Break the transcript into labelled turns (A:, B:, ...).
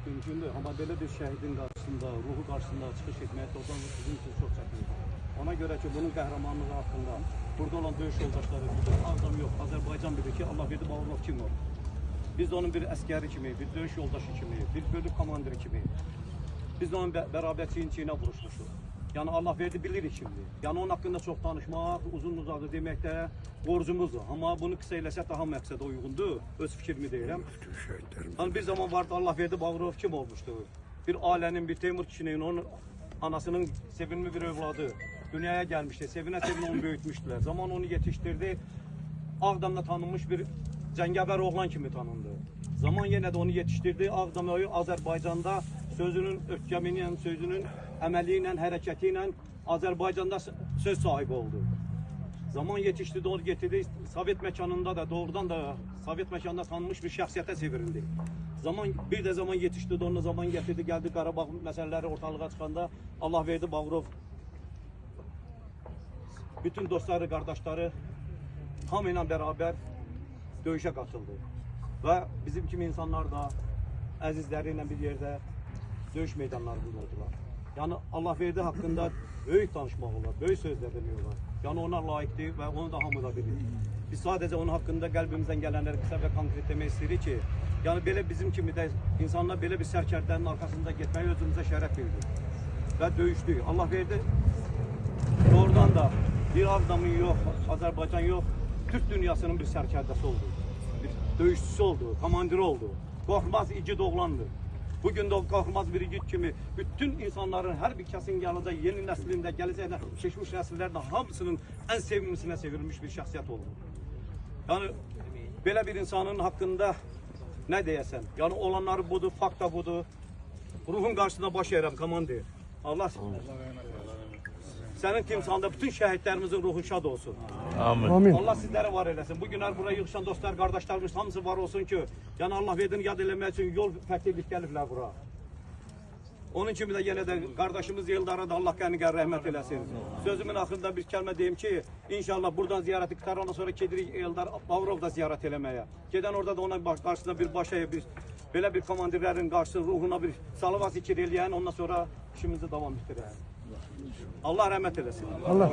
A: mümkündür. Ama böyle bir şehidin karşısında, ruhu karşısında çıxış etmeye doğrudan bizim için çok çətindir. Ona göre ki bunun qəhrəmanlığı hakkında burada olan döyüş yoldaşları bilir. Ağdam yok, Azərbaycan bilir ki Allahverdi Bağırov kim olur. Biz de onun bir əskəri kimi, bir döyüş yoldaşı kimi, bir bölük komandiri kimi, biz de onun beraber çiyin-çiyinə vuruşmuşuq. Yani Allahverdi bilirik şimdi. Yani onun hakkında çok danışmaq, uzun uzadı demekte borcumuzdur. Ama bunu kısa eləsək daha məqsədə uyğundur. Öz fikrimi deyirəm. Hani bir zaman vardı Allahverdi Bağırov kim olmuştu? Bir ailenin, bir Teymur kişinin, onun anasının sevimli bir evladı dünyaya gelmişti. Sevine onu büyütmüştüler. Zaman onu yetiştirdi. Ağdam'da tanınmış bir cəngavər oğlan kimi tanındı. Zaman yine de onu yetiştirdi. Ağdam Azerbaycan'da sözünün ötkəminin, sözünün əməliyle, hərəkətiyle Azerbaycan'da söz sahibi oldu. Zaman yetişti, doğru getirdi. Sovet mekanında da doğrudan da Sovet mekanında tanınmış bir şəxsiyyətə çevrildi. Bir de zaman yetişti, doğru zaman getirdi, geldi Qarabağ meseleleri ortalığa çıkanda Allahverdi Bağırov bütün dostları, kardeşleri hamıyla beraber döyüşe katıldı. Ve bizim kimi insanlar da əzizləriyle bir yerde döyüş meydanlarında oldular. Yani Allahverdi hakkında büyük danışmaq olar, büyük sözler demiyorlar. Yani ona layıqdır ve onu da hamı da bilir. Biz sadece onun hakkında qəlbimizdən gələnləri kısa ve konkretlemək istirik ki, yani belə bizim kimi de insanlar belə bir sərkərdənin arkasında getməyi özümüze şərəf bildik. Ve döyüşdük. Allahverdi doğrudan da bir Ağdamın yok, Azerbaycan yok, Türk dünyasının bir sərkərdəsi oldu. Bir döyüşçüsü oldu, komandiri oldu. Qorxmaz igid oğlandı. Bugün de o korkmaz bir igid kimi bütün insanların her bir kesin yanında yeni neslinde geleceğine geçmiş nesillerde hamısının en sevimlisine sevilmiş bir şahsiyet oldu. Yani böyle bir insanın hakkında ne diyesen? Yani olanları budur, fakta budur. Ruhun karşısında baş eğrem komandir. Allah senin timsalında bütün şehitlerimizin ruhu şad olsun.
B: Amin.
A: Allah sizlere var eylesin. Bugünler buraya yığışan dostlar, kardeşlerimiz hamısı var olsun ki, yani Allahverdi'ni yad eləmək için yol fərqlilik gəliblər bura. Onun kimi de yine de kardeşimiz Yıldar'a da Allah qəni rahmet eylesin. Sözümün axırında bir kəlmə deyim ki, inşallah buradan ziyareti qutarandan sonra gedirik Yıldar Bağırov da ziyaret eləməyə. Geden orada da ona karşısında bir başaya belə bir komandirlərin karşısında ruhuna bir salavat zikir eləyən, ondan sonra işimizi devam etdirək. Allah rahmet eylesin.
B: Allah